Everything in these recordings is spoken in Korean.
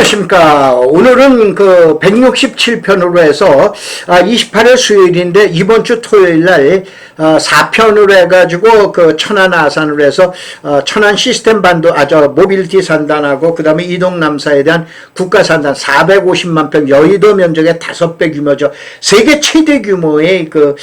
안녕하십니까. 오늘은 그 167편으로 해서 28일 수요일인데 이번 주 토요일 날 4편으로 해가지고 그 천안 아산으로 해서 천안 시스템 반도 모빌리티 산단하고 그 다음에 이동 남사에 대한 국가 산단 450만 평 여의도 면적의 5배 규모죠. 세계 최대 규모의 그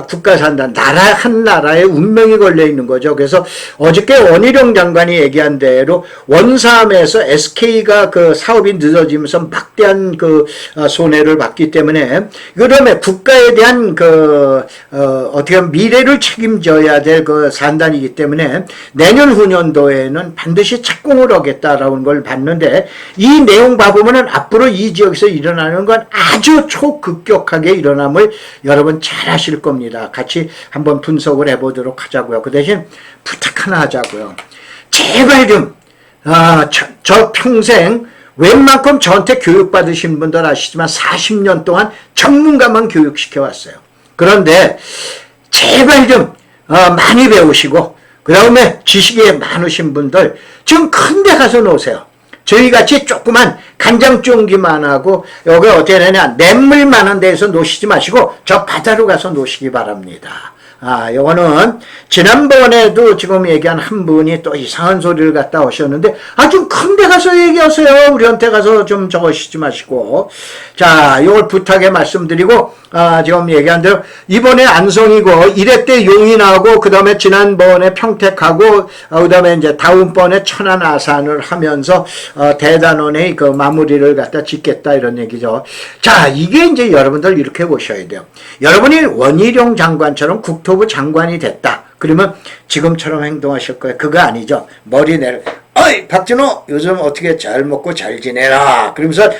국가 산단 한 나라의 운명이 걸려 있는 거죠. 그래서 어저께 원희룡 장관이 얘기한 대로 원삼에서 SK가 그 사업이 늦어지면서 막대한 그 손해를 봤기 때문에 그다음에 국가에 대한 그 어떻게 보면 미래를 책임져야 될 그 산단이기 때문에 내년 후년도에는 반드시 착공을 하겠다라는 걸 봤는데 이 내용 봐보면은 앞으로 이 지역에서 일어나는 건 아주 초급격하게 일어남을 여러분 잘 하실 겁니다. 같이 한번 분석을 해보도록 하자고요. 그 대신 부탁 하나 하자고요. 제발 좀 저 평생 웬만큼 저한테 교육받으신 분들 아시지만 40년 동안 전문가만 교육시켜왔어요. 그런데 제발 좀 많이 배우시고 그 다음에 지식이 많으신 분들 좀 큰 데 가서 놓으세요. 저희같이 조그만 간장쫑기만 하고 여기 어떻게 되냐 냇물만한 데에서 놓으시지 마시고 저 바다로 가서 놓으시기 바랍니다. 요거는 지난번에도 지금 얘기한 한 분이 또 이상한 소리를 갖다 오셨는데 좀 큰 데 가서 얘기하세요. 우리한테 가서 좀 적으시지 마시고. 자, 요걸 부탁에 말씀드리고 지금 얘기한 대로 이번에 안성이고 1회 때 용인하고 그 다음에 지난번에 평택하고 그 다음에 이제 다음번에 천안 아산을 하면서 대단원의 그 마무리를 갖다 짓겠다 이런 얘기죠. 자, 이게 이제 여러분들 이렇게 보셔야 돼요. 여러분이 원희룡 장관처럼 국토부 장관이 됐다. 그러면 지금처럼 행동하실 거예요. 그거 아니죠. 머리 내려. 어이 박진호 요즘 어떻게 잘 먹고 잘 지내라. 그러면서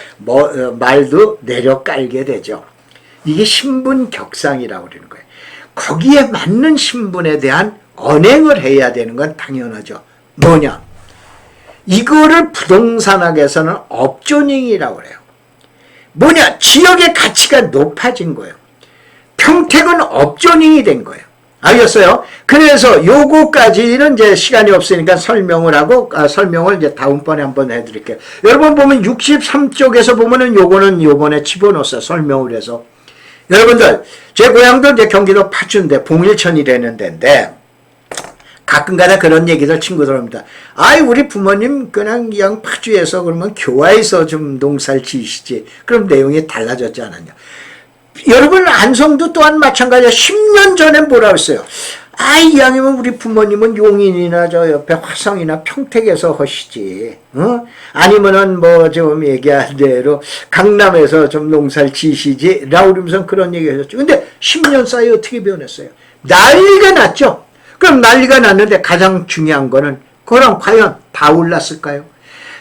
말도 내려 깔게 되죠. 이게 신분 격상이라고 그러는 거예요. 거기에 맞는 신분에 대한 언행을 해야 되는 건 당연하죠. 뭐냐? 이거를 부동산학에서는 업조닝이라고 그래요. 뭐냐? 지역의 가치가 높아진 거예요. 평택은 업조닝이 된 거예요. 알겠어요? 그래서 요거까지는 이제 시간이 없으니까 설명을 하고, 설명을 이제 다음번에 한번 해드릴게요. 여러분 보면 63쪽에서 보면은 요거는 요번에 집어넣었어요. 설명을 해서. 여러분들, 제 고향도 이제 경기도 파주인데, 봉일천이라는 데인데, 가끔가다 그런 얘기들 친구들 합니다. 우리 부모님 그냥 파주에서 그러면 교화에서 좀 농사를 지으시지. 그럼 내용이 달라졌지 않았냐. 여러분 안성도 또한 마찬가지야. 10년 전에 뭐라 했어요. 이왕이면 우리 부모님은 용인이나 저 옆에 화성이나 평택에서 하시지. 아니면은 뭐 좀 얘기한 대로 강남에서 좀 농사를 지시지. 라고 그러면서 그런 얘기 하셨죠. 근데 10년 사이에 어떻게 변했어요? 난리가 났죠. 그럼 난리가 났는데 가장 중요한 거는 그럼 과연 다 올랐을까요?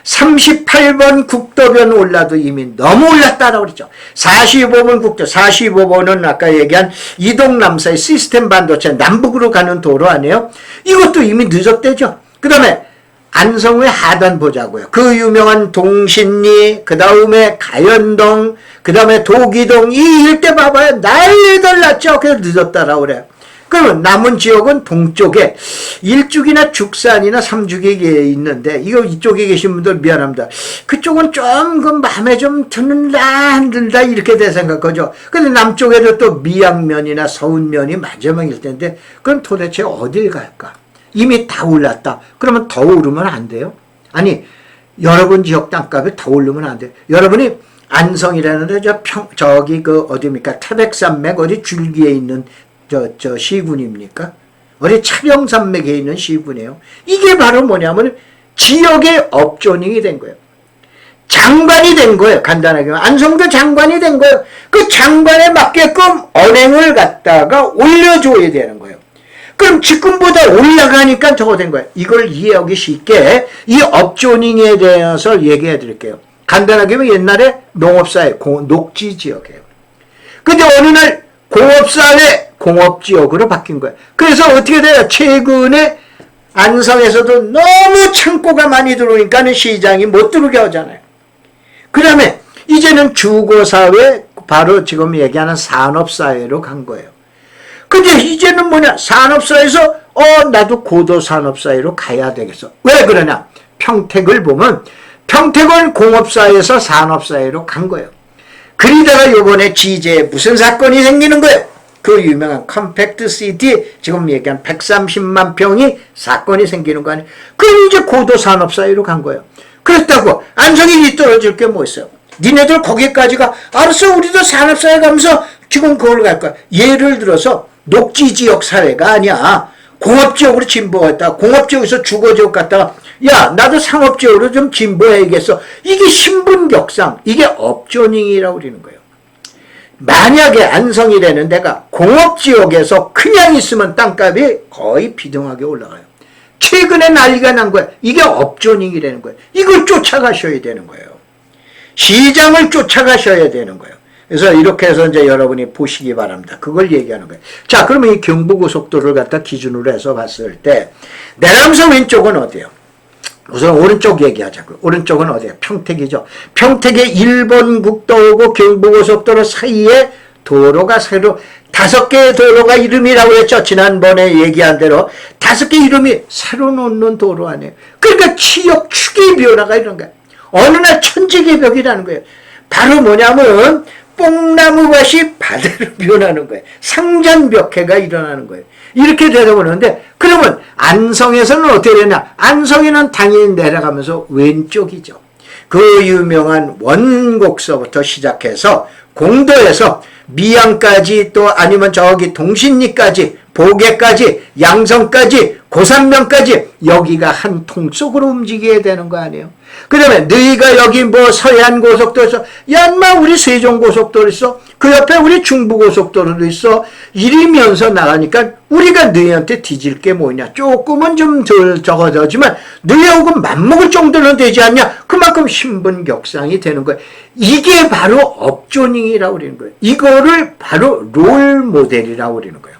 38번 국도변 올라도 이미 너무 올랐다라고 그랬죠. 45번 국도, 45번은 아까 얘기한 이동 남사의 시스템 반도체 남북으로 가는 도로 아니에요? 이것도 이미 늦었대죠. 그 다음에 안성의 하단 보자고요. 그 유명한 동신리, 그 다음에 가연동, 그 다음에 도기동 이 일대 봐봐요. 난리들 났죠. 그래서 늦었다라고 그래요. 그러면 남은 지역은 동쪽에 일죽이나 죽산이나 삼죽이 있는데 이쪽에 계신 분들 미안합니다. 그쪽은 좀 그 마음에 좀 드는다 안 든다 이렇게 돼 생각하죠. 근데 남쪽에도 또 미양면이나 서운면이 마지막일 텐데 그럼 도대체 어딜 갈까? 이미 다 올랐다. 그러면 더 오르면 안 돼요? 아니 여러분 지역 땅값이 더 오르면 안 돼요. 여러분이 안성이라는데 저기 그 어디입니까? 태백산맥 어디 줄기에 있는 저 시군입니까? 어디 차령산맥에 있는 시군이에요. 이게 바로 뭐냐면 지역의 업조닝이 된 거예요. 장관이 된 거예요. 간단하게 안성도 장관이 된 거예요. 그 장관에 맞게끔 언행을 갖다가 올려줘야 되는 거예요. 그럼 지금보다 올라가니까 저거 된 거예요. 이걸 이해하기 쉽게 이 업조닝에 대해서 얘기해 드릴게요. 간단하게 하면 옛날에 농업사회 녹지 지역이에요. 근데 어느 날 공업사회 공업지역으로 바뀐 거예요. 그래서 어떻게 돼요? 최근에 안성에서도 너무 창고가 많이 들어오니까 시장이 못 들어오게 하잖아요. 그 다음에 이제는 주거사회, 바로 지금 얘기하는 산업사회로 간 거예요. 근데 이제는 뭐냐? 산업사회에서 나도 고도산업사회로 가야 되겠어. 왜 그러냐? 평택을 보면 평택은 공업사회에서 산업사회로 간 거예요. 그러다가 요번에 지제에 무슨 사건이 생기는 거예요? 그 유명한 컴팩트 시티, 지금 얘기한 130만 평이 사건이 생기는 거 아니에요? 그럼 이제 고도 산업사회로 간 거예요. 그랬다고 안성이 떨어질 게 뭐 있어요? 니네들 거기까지 가. 알았어, 우리도 산업사회 가면서 지금 그걸 갈 거야. 예를 들어서 녹지지역 사회가 아니야. 공업지역으로 진보했다. 공업지역에서 주거지역 갔다가 야, 나도 상업지역으로 좀 진보해야겠어. 이게 신분격상, 이게 업조닝이라고 그러는 거예요. 만약에 안성이라는 데가 공업지역에서 그냥 있으면 땅값이 거의 비등하게 올라가요. 최근에 난리가 난 거야. 이게 업조닝이라는 거예요. 이걸 쫓아가셔야 되는 거예요. 시장을 쫓아가셔야 되는 거예요. 그래서 이렇게 해서 이제 여러분이 보시기 바랍니다. 그걸 얘기하는 거예요. 자, 그러면 이 경부고속도로를 갖다 기준으로 해서 봤을 때, 내려가면서 왼쪽은 어디예요? 우선 오른쪽 얘기하자고요. 오른쪽은 어디예요? 평택이죠. 평택의 일본 국도하고 경부고속도로 사이에 도로가 새로 5개의 도로가 이름이라고 했죠. 지난번에 얘기한 대로 5개 이름이 새로 놓는 도로 아니에요. 그러니까 지역 축의 변화가 이런 거예요. 어느 날 천지개벽이라는 거예요. 바로 뭐냐면 뽕나무밭이 바다로 변하는 거예요. 상전벽해가 일어나는 거예요. 이렇게 되다 보는데, 그러면 안성에서는 어떻게 되냐? 안성에는 당연히 내려가면서 왼쪽이죠. 그 유명한 원곡서부터 시작해서 공도에서 미양까지, 또 아니면 저기 동신리까지, 보계까지, 양성까지, 고산면까지 여기가 한 통 속으로 움직여야 되는 거 아니에요? 그 다음에 너희가 여기 뭐 서해안고속도에서 야 인마 우리 세종고속도로 있어, 그 옆에 우리 중부고속도로도 있어, 이러면서 나가니까 우리가 너희한테 뒤질 게 뭐냐, 조금은 좀 덜 적어지만 너희하고 맞먹을 정도는 되지 않냐, 그만큼 신분격상이 되는 거예요. 이게 바로 업조닝이라고 그러는 거예요. 이거를 바로 롤모델이라고 그러는 거예요.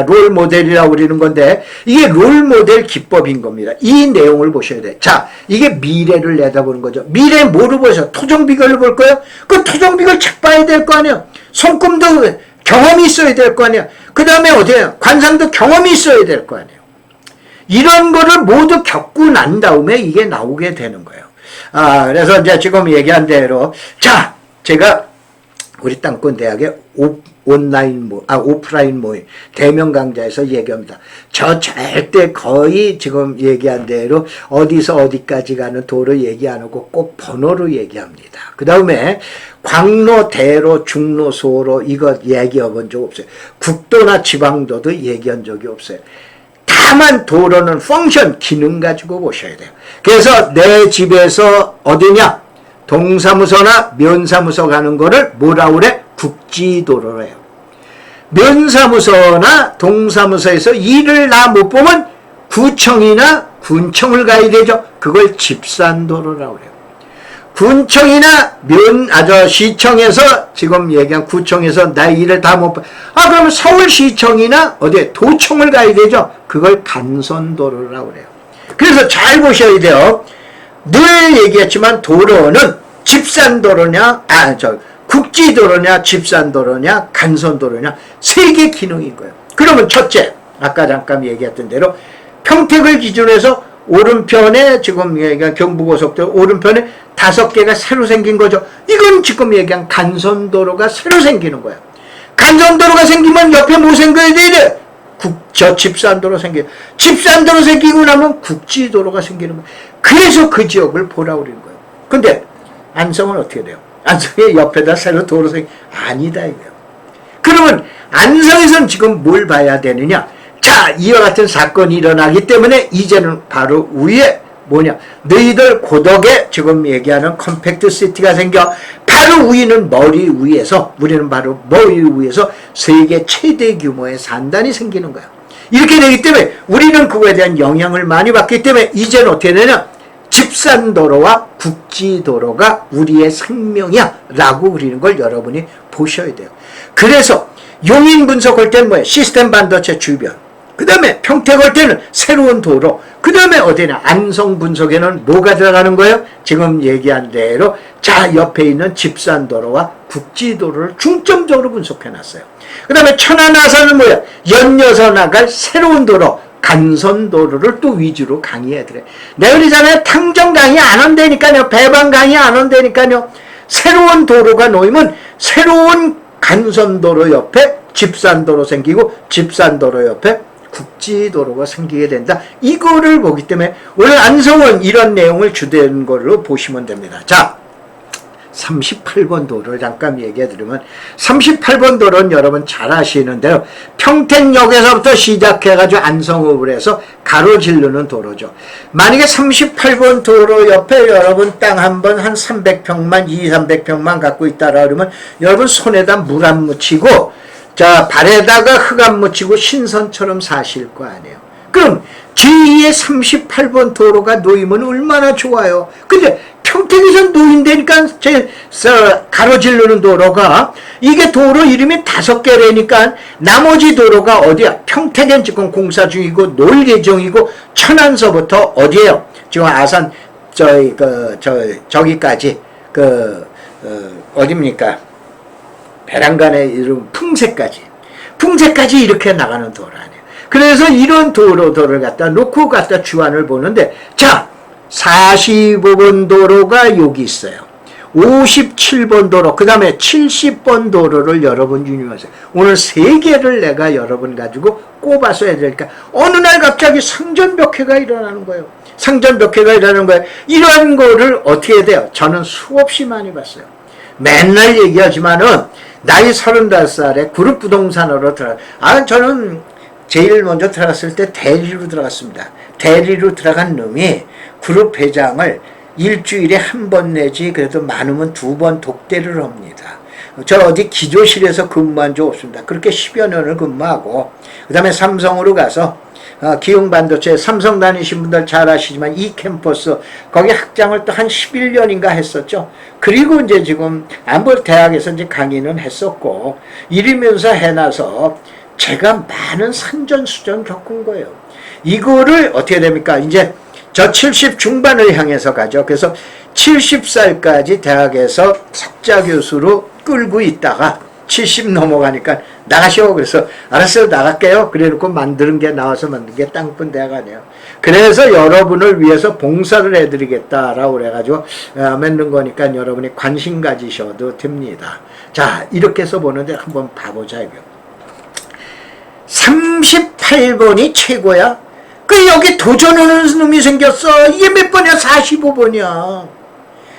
롤모델이라고 그러는 건데, 이게 롤모델 기법인 겁니다. 이 내용을 보셔야 돼. 자, 이게 미래를 내다보는 거죠. 미래 뭐로 보세요? 토종비결로 볼 거예요? 그 토종비결 책 봐야 될 거 아니에요? 손금도 경험이 있어야 될 거 아니에요? 그 다음에 어디에요? 관상도 경험이 있어야 될 거 아니에요? 이런 거를 모두 겪고 난 다음에 이게 나오게 되는 거예요. 그래서 이제 지금 얘기한 대로, 자, 제가 우리 땅꾼대학의 오프라인 모임 대면 강좌에서 얘기합니다. 저 절대 거의 지금 얘기한 대로 어디서 어디까지 가는 도로 얘기 안 하고 꼭 번호로 얘기합니다. 그 다음에 광로, 대로, 중로, 소로 이거 얘기해 본 적 없어요. 국도나 지방도도 얘기한 적이 없어요. 다만 도로는 펑션, 기능 가지고 보셔야 돼요. 그래서 내 집에서 어디냐? 동사무소나 면사무소 가는 거를 뭐라고 그래? 국지도로로 해요. 면사무소나 동사무소에서 일을 나 못 보면 구청이나 군청을 가야 되죠. 그걸 집산도로라고 해요. 군청이나 시청에서 지금 얘기한 구청에서 나 일을 다 못 봐. 그러면 서울시청이나 어디 도청을 가야 되죠. 그걸 간선도로라고 그래요. 그래서 잘 보셔야 돼요. 늘 얘기했지만 도로는 집산도로냐, 국지도로냐, 집산도로냐, 간선도로냐, 세 개 기능인 거예요. 그러면 첫째, 아까 잠깐 얘기했던 대로 평택을 기준으로 해서 오른편에 지금 얘기한 경부고속도로 오른편에 5개가 새로 생긴 거죠. 이건 지금 얘기한 간선도로가 새로 생기는 거예요. 간선도로가 생기면 옆에 뭐 생겨야 돼? 집산도로 생겨요. 집산도로 생기고 나면 국지도로가 생기는 거예요. 그래서 그 지역을 보라고 그러는 거예요. 근데 안성은 어떻게 돼요? 안성의 옆에다 새로 도로 아니다 이거예요. 그러면 안성에서는 지금 뭘 봐야 되느냐? 자, 이와 같은 사건이 일어나기 때문에 이제는 바로 위에 뭐냐? 너희들 고덕에 지금 얘기하는 컴팩트 시티가 생겨. 바로 위는 머리 위에서, 우리는 바로 머리 위에서 세계 최대 규모의 산단이 생기는 거야. 이렇게 되기 때문에 우리는 그거에 대한 영향을 많이 받기 때문에 이제는 어떻게 되냐? 집산도로와 국지도로가 우리의 생명이야 라고 우리는 걸 여러분이 보셔야 돼요. 그래서 용인 분석할 때는 뭐예요? 시스템 반도체 주변, 그 다음에 평택 할 때는 새로운 도로, 그 다음에 어디냐? 안성 분석에는 뭐가 들어가는 거예요? 지금 얘기한 대로 자 옆에 있는 집산도로와 국지도로를 중점적으로 분석해 놨어요. 그 다음에 천안 아산은 뭐야? 연이어서 나갈 새로운 도로, 간선도로를 또 위주로 강의해 드려요. 내가 그러잖아요. 탕정 강의 안 한다니까요. 배방 강의 안 한다니까요. 새로운 도로가 놓이면 새로운 간선도로 옆에 집산도로 생기고 집산도로 옆에 국지도로가 생기게 된다. 이거를 보기 때문에 오늘 안성은 이런 내용을 주된 걸로 보시면 됩니다. 자, 38번 도로를 잠깐 얘기해 드리면 38번 도로는 여러분 잘 아시는 대로 평택역에서부터 시작해가지고 안성읍을 해서 가로질르는 도로죠. 만약에 38번 도로 옆에 여러분 땅 한 번 한 300평만 300평만 갖고 있다라 그러면 여러분 손에다 물 안 묻히고 자 발에다가 흙 안 묻히고 신선처럼 사실 거 아니에요. 그럼 제2의 38번 도로가 놓이면 얼마나 좋아요. 근데 평택에서 놓인다니까 가로질르는 도로가 이게 도로 이름이 5개라니까 나머지 도로가 어디야? 평택엔 지금 공사 중이고 놀 예정이고 천안서부터 어디에요? 지금 아산 저기까지 어딥니까? 배란간에 이름 풍세까지 이렇게 나가는 도로 아니에요. 그래서 이런 도로를 갖다 놓고 갖다 주안을 보는데 자 45번 도로가 여기 있어요. 57번 도로, 그 다음에 70번 도로를 여러분 유념하세요. 오늘 3개를 내가 여러분 가지고 꼽아서 해야 되니까 어느 날 갑자기 상전벽해가 일어나는 거예요. 상전벽해가 일어나는 거예요. 이런 거를 어떻게 해야 돼요? 저는 수없이 많이 봤어요. 맨날 얘기하지만은 나이 35살에 그룹부동산으로 저는 제일 먼저 들어갔을 때 대리로 들어갔습니다. 대리로 들어간 놈이 그룹 회장을 일주일에 한 번 내지 그래도 많으면 2번 독대를 합니다. 저 어디 기조실에서 근무한 적 없습니다. 그렇게 10여 년을 근무하고 그 다음에 삼성으로 가서 기흥반도체 삼성 다니신 분들 잘 아시지만 이 캠퍼스 거기 학장을 또 한 11년인가 했었죠. 그리고 이제 지금 안보 대학에서 이제 강의는 했었고 이러면서 해놔서 제가 많은 산전수전 겪은 거예요. 이거를 어떻게 됩니까? 이제 저 70 중반을 향해서 가죠. 그래서 70살까지 대학에서 석자 교수로 끌고 있다가 70 넘어가니까 나가시오. 그래서 알았어요. 나갈게요. 그래놓고 만드는 게 나와서 만든 게 땅분 대학 아니에요. 그래서 여러분을 위해서 봉사를 해드리겠다라고 그래가지고 만든 거니까 여러분이 관심 가지셔도 됩니다. 자 이렇게 해서 보는데 한번 봐보자 이거. 38번이 최고야. 그 여기 도전하는 놈이 생겼어. 이게 몇 번이야? 45번이야.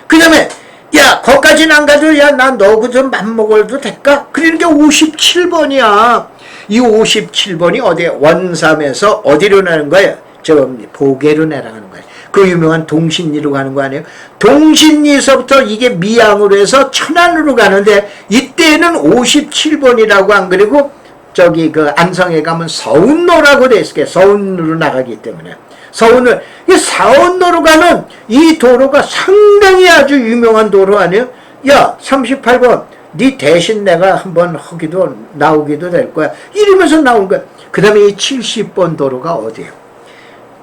그 다음에 야 거기까지는 안 가도 야 나 너그 좀 맘먹어도 될까? 그러니까 57번이야. 이 57번이 어디에 원삼에서 어디로 나는 거야? 저 보계로 내려가는 거야. 그 유명한 동신리로 가는 거 아니에요? 동신리에서부터 이게 미양으로 해서 천안으로 가는데 이때는 57번이라고 안 그리고 저기 그 안성에 가면 서운로라고 돼 있을게. 서운로로 나가기 때문에 서운을 이 서운로로 가는 이 도로가 상당히 아주 유명한 도로 아니에요? 야 38번 네 대신 내가 한번 하기도 나오기도 될 거야. 이러면서 나온 거야. 그 다음에 이 70번 도로가 어디예요?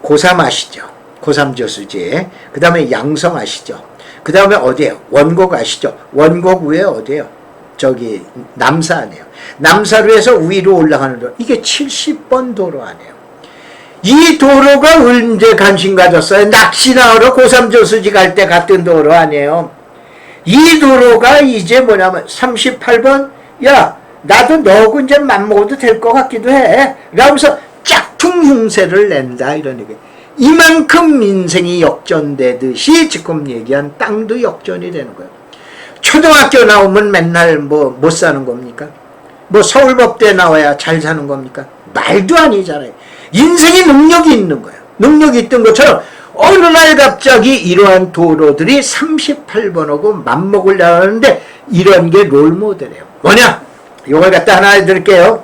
고3 아시죠? 고3 저수지. 그 다음에 양성 아시죠? 그 다음에 어디예요? 원곡 아시죠? 원곡 위에 어디예요? 저기 남사 아니에요. 남사로 해서 위로 올라가는 도로. 이게 70번 도로 아니에요. 이 도로가 언제 관심 가졌어요? 낚시나으러 고3 저수지 갈 때 갔던 도로 아니에요. 이 도로가 이제 뭐냐면 38번 야 나도 너하고 이제 맘먹어도 될 것 같기도 해. 라면서 짝퉁 흉세를 낸다 이런 얘기. 이만큼 인생이 역전되듯이 지금 얘기한 땅도 역전이 되는 거예요. 초등학교 나오면 맨날 뭐 못 사는 겁니까? 뭐 서울법대 나와야 잘 사는 겁니까? 말도 아니잖아요. 인생에 능력이 있는 거예요. 능력이 있던 것처럼 어느 날 갑자기 이러한 도로들이 38번하고 맞먹으려고 하는데 이런 게 롤모델이에요. 뭐냐? 이걸 갖다 하나 해드릴게요.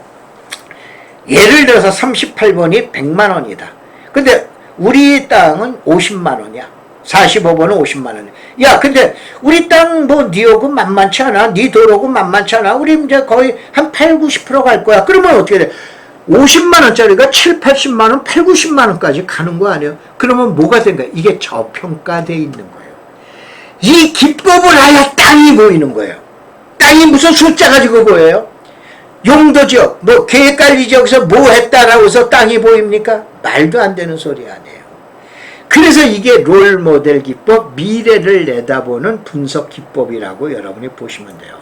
예를 들어서 38번이 100만 원이다. 근데 우리 땅은 50만 원이야. 45번은 50만 원. 야, 근데 우리 땅 뭐 니하고 만만치 않아? 니 도로고 만만치 않아? 우리 이제 거의 한 8, 90% 갈 거야. 그러면 어떻게 돼? 50만 원짜리가 7, 80만 원, 8, 90만 원까지 가는 거 아니에요? 그러면 뭐가 된 거야? 이게 저평가되어 있는 거예요. 이 기법을 하여 땅이 보이는 거예요. 땅이 무슨 숫자 가지고 보여요? 용도지역, 뭐 계획관리지역에서 뭐 했다라고 해서 땅이 보입니까? 말도 안 되는 소리 아니에요. 그래서 이게 롤 모델 기법, 미래를 내다보는 분석 기법이라고 여러분이 보시면 돼요.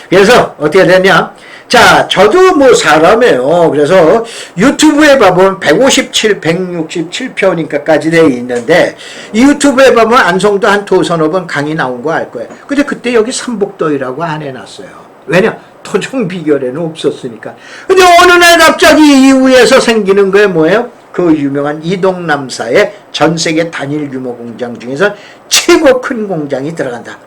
그래서 어떻게 되냐? 자, 저도 뭐 사람이에요. 그래서 유튜브에 봐보면 167편인가까지 되어 있는데, 이 유튜브에 보면 안성도 한 두서너 번 강의 나온 거 알 거예요. 근데 그때 여기 삼복도이라고 안 해놨어요. 왜냐? 토종 비결에는 없었으니까. 근데 어느 날 갑자기 이후에서 생기는 거에 뭐예요? 그 유명한 이동남사의 전 세계 단일 규모 공장 중에서 최고 큰 공장이 들어간다.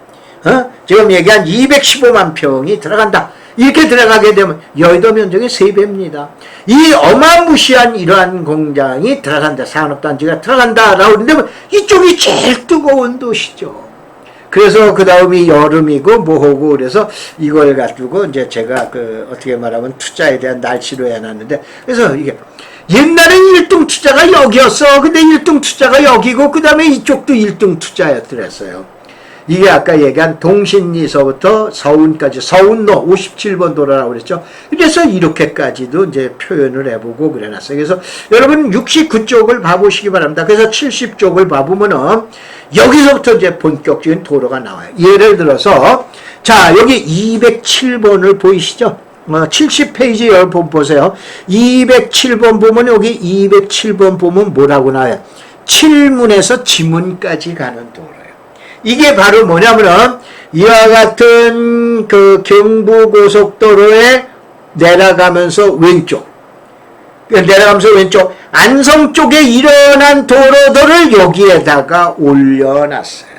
지금 얘기한 215만 평이 들어간다. 이렇게 들어가게 되면 여의도 면적의 3배입니다. 이 어마무시한 이러한 공장이 들어간다. 산업단지가 들어간다라고 그러는데 이쪽이 제일 뜨거운 도시죠. 그래서 그 다음이 여름이고 뭐하고 그래서 이걸 가지고 이제 제가 어떻게 말하면 투자에 대한 날씨로 해놨는데, 그래서 이게 옛날엔 1등 투자가 여기였어. 근데 1등 투자가 여기고 그 다음에 이쪽도 1등 투자였더랬어요. 이게 아까 얘기한 동신리서부터 서운까지, 서운로 57번 도로라고 그랬죠. 그래서 이렇게까지도 이제 표현을 해보고 그래놨어요. 그래서 여러분 69쪽을 봐보시기 바랍니다. 그래서 70쪽을 봐보면은 여기서부터 이제 본격적인 도로가 나와요. 예를 들어서 자, 여기 207번을 보이시죠? 70페이지 여러분 보세요. 207번 보면 여기 207번 보면 뭐라고 나와요? 칠문에서 지문까지 가는 도로예요. 이게 바로 뭐냐면은 이와 같은 그 경부고속도로에 내려가면서 왼쪽 안성 쪽에 일어난 도로들을 여기에다가 올려놨어요.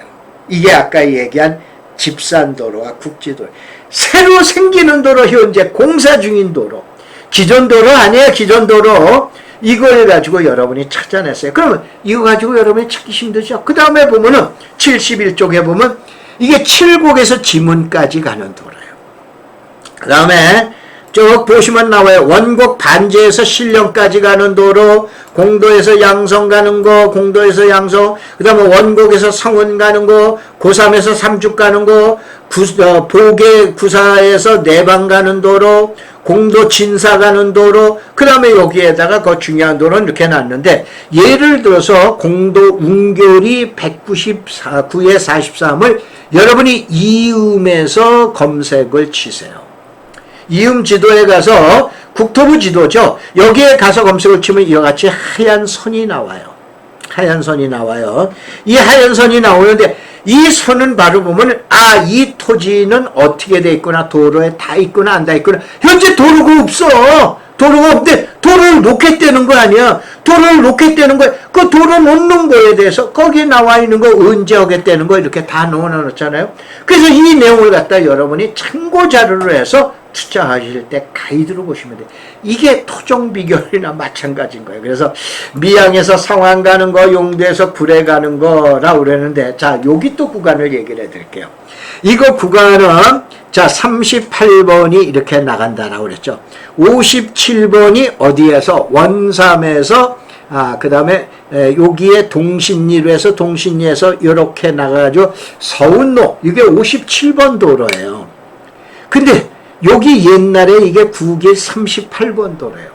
이게 아까 얘기한 집산도로와 국지도로. 새로 생기는 도로, 현재 공사 중인 도로. 기존 도로 아니에요. 기존 도로. 이걸 가지고 여러분이 찾아냈어요. 그러면 이거 가지고 여러분이 찾기 힘들죠. 그 다음에 보면은 71쪽에 보면 이게 칠곡에서 지문까지 가는 도로예요. 그 다음에 쭉 보시면 나와요. 원곡 반제에서 신령까지 가는 도로, 공도에서 양성 가는 거, 공도에서 양성, 그 다음에 원곡에서 성원 가는 거, 고3에서 삼죽 가는 거, 보계 구사에서 내방 가는 도로, 공도 진사 가는 도로, 그 다음에 여기에다가 그 중요한 도로는 이렇게 놨는데, 예를 들어서 공도 운교리 194구의 43을 여러분이 이음에서 검색을 치세요. 이음 지도에 가서 국토부 지도죠. 여기에 가서 검색을 치면 이와 같이 하얀 선이 나와요. 하얀 선이 나와요. 이 하얀 선이 나오는데 이 선은 바로 보면 이 토지는 어떻게 돼 있구나. 도로에 다 있구나 안 다 있구나. 현재 도로가 없어. 도로가 없는데 도로를 놓겠다는 거 아니야. 도로를 놓겠다는 거야. 그 도로 놓는 거에 대해서 거기에 나와 있는 거 언제 하겠다는 거 이렇게 다 넣어놓잖아요. 그래서 이 내용을 갖다 여러분이 참고 자료로 해서 투자하실 때 가이드로 보시면 돼요. 이게 토종 비결이나 마찬가지인 거예요. 그래서 미양에서 상황 가는 거, 용대에서 구례 가는 거라고 그러는데, 자, 여기 또 구간을 얘기를 해드릴게요. 이거 구간은, 자, 38번이 이렇게 나간다라고 그랬죠. 57번이 어디에서? 원삼에서, 그 다음에, 여기에 동신리에서 이렇게 나가가지고 서운로, 이게 57번 도로예요. 근데, 여기 옛날에 이게 국일 38번 도로예요.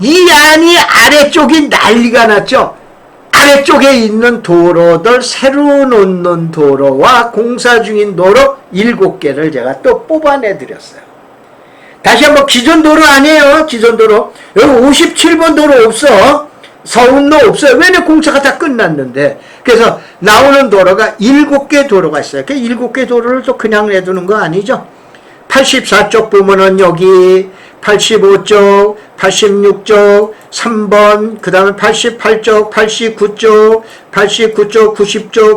이 안이 아래쪽이 난리가 났죠. 아래쪽에 있는 도로들, 새로 놓는 도로와 공사 중인 도로 7개를 제가 또 뽑아내드렸어요. 다시 한번 기존 도로 아니에요. 기존 도로. 여기 57번 도로 없어. 서운로 없어요. 왜냐면 공사가 다 끝났는데. 그래서 나오는 도로가 7개 도로가 있어요. 그 7개 도로를 또 그냥 내두는 거 아니죠. 84쪽 보면은 여기 85쪽, 86쪽, 3번, 그 다음에 88쪽, 89쪽, 90쪽,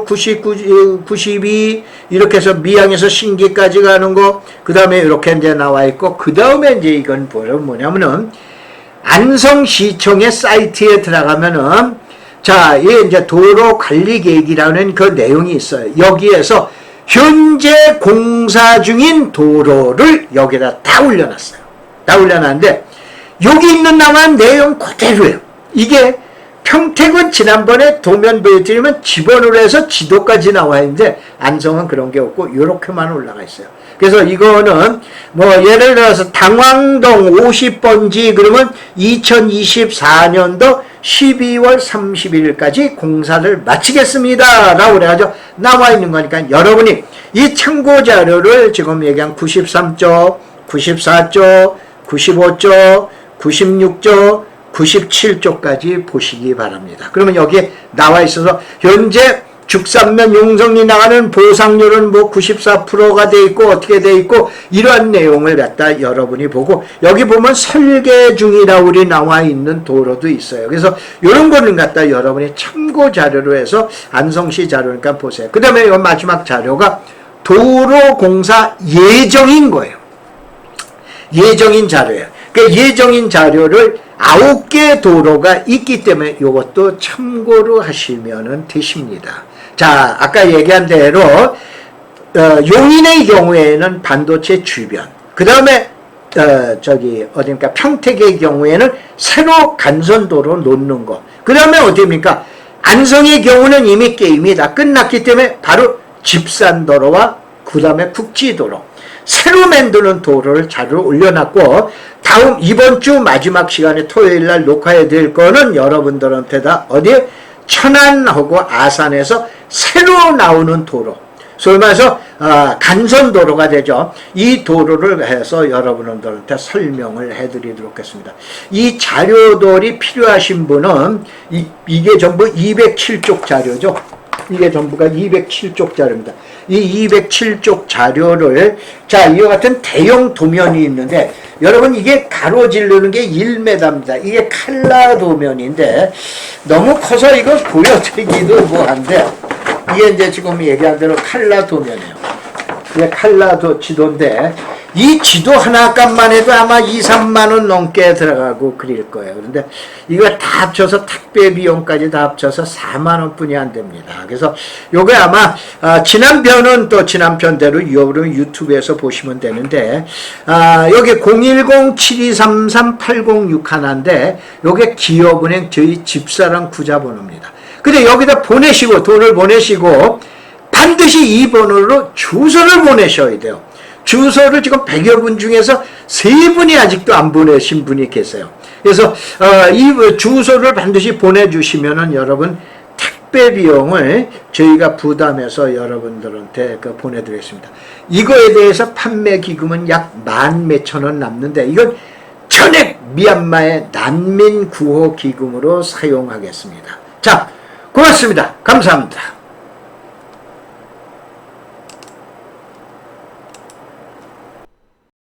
99, 92, 이렇게 해서 미양에서 신기까지 가는 거, 그 다음에 이렇게 이제 나와 있고, 그 다음에 이제 이건 뭐냐면은, 안성시청의 사이트에 들어가면은, 자, 이게 이제 도로 관리 계획이라는 그 내용이 있어요. 여기에서 현재 공사 중인 도로를 여기다 다 올려놨어요. 다 올려놨는데 여기 있는 나만 내용 그대로예요. 이게 평택은 지난번에 도면 보여드리면 지번으로 해서 지도까지 나와 있는데 안성은 그런 게 없고 이렇게만 올라가 있어요. 그래서 이거는 뭐 예를 들어서 당황동 50번지 그러면 2024년도 12월 31일까지 공사를 마치겠습니다 라고 그래가지고 나와 있는 거니까 여러분이 이 참고 자료를 지금 얘기한 93조, 94조, 95조, 96조, 97조까지 보시기 바랍니다. 그러면 여기에 나와 있어서 현재 죽산면 용성리 나가는 보상률은 뭐 94%가 돼 있고 어떻게 돼 있고 이러한 내용을 갖다 여러분이 보고 여기 보면 설계 중이라고 우리 나와 있는 도로도 있어요. 그래서 이런 거는 갖다 여러분이 참고 자료로 해서 안성시 자료니까 보세요. 그 다음에 마지막 자료가 도로 공사 예정인 거예요. 예정인 자료예요. 그 예정인 자료를 9개 도로가 있기 때문에 이것도 참고로 하시면 되십니다. 자, 아까 얘기한 대로 용인의 경우에는 반도체 주변, 그 다음에 어디입니까 평택의 경우에는 새로 간선도로 놓는 거, 그 다음에 어디입니까 안성의 경우는 이미 게임이 다 끝났기 때문에 바로 집산도로와 그 다음에 국지도로 새로 만드는 도로를 자료를 올려놨고 다음 이번 주 마지막 시간에 토요일날 녹화해 드릴 거는 여러분들한테 다 어디에 천안하고 아산에서 새로 나오는 도로 소위 말해서 간선도로가 되죠. 이 도로를 해서 여러분들한테 설명을 해드리도록 하겠습니다. 이 자료들이 필요하신 분은 이게 전부 207쪽 자료죠. 이게 전부가 207쪽 자료입니다. 이 207쪽 자료를 자 이와 같은 대형 도면이 있는데 여러분 이게 가로지르는 게 1m입니다. 이게 칼라 도면인데 너무 커서 이거 보여드리기도 뭐한데 이게 이제 지금 얘기한 대로 칼라 도면이에요. 이게 칼라 지도인데 이 지도 하나 값만 해도 아마 2, 3만 원 넘게 들어가고 그릴 거예요. 그런데 이거 다 합쳐서 택배 비용까지 다 합쳐서 4만 원뿐이 안 됩니다. 그래서 요게 아마 지난 편은 또 지난 편대로 여러분 유튜브에서 보시면 되는데 여기 010-7233-806 하나인데 요게 기업은행 저희 집사람 구자번호입니다. 근데 여기다 보내시고 돈을 보내시고 반드시 이 번호로 주소를 보내셔야 돼요. 주소를 지금 100여 분 중에서 3분이 아직도 안 보내신 분이 계세요. 그래서 이 주소를 반드시 보내주시면은 여러분 택배 비용을 저희가 부담해서 여러분들한테 보내드리겠습니다. 이거에 대해서 판매 기금은 약 10,000원 남는데 이건 전액 미얀마의 난민 구호 기금으로 사용하겠습니다. 자, 고맙습니다. 감사합니다.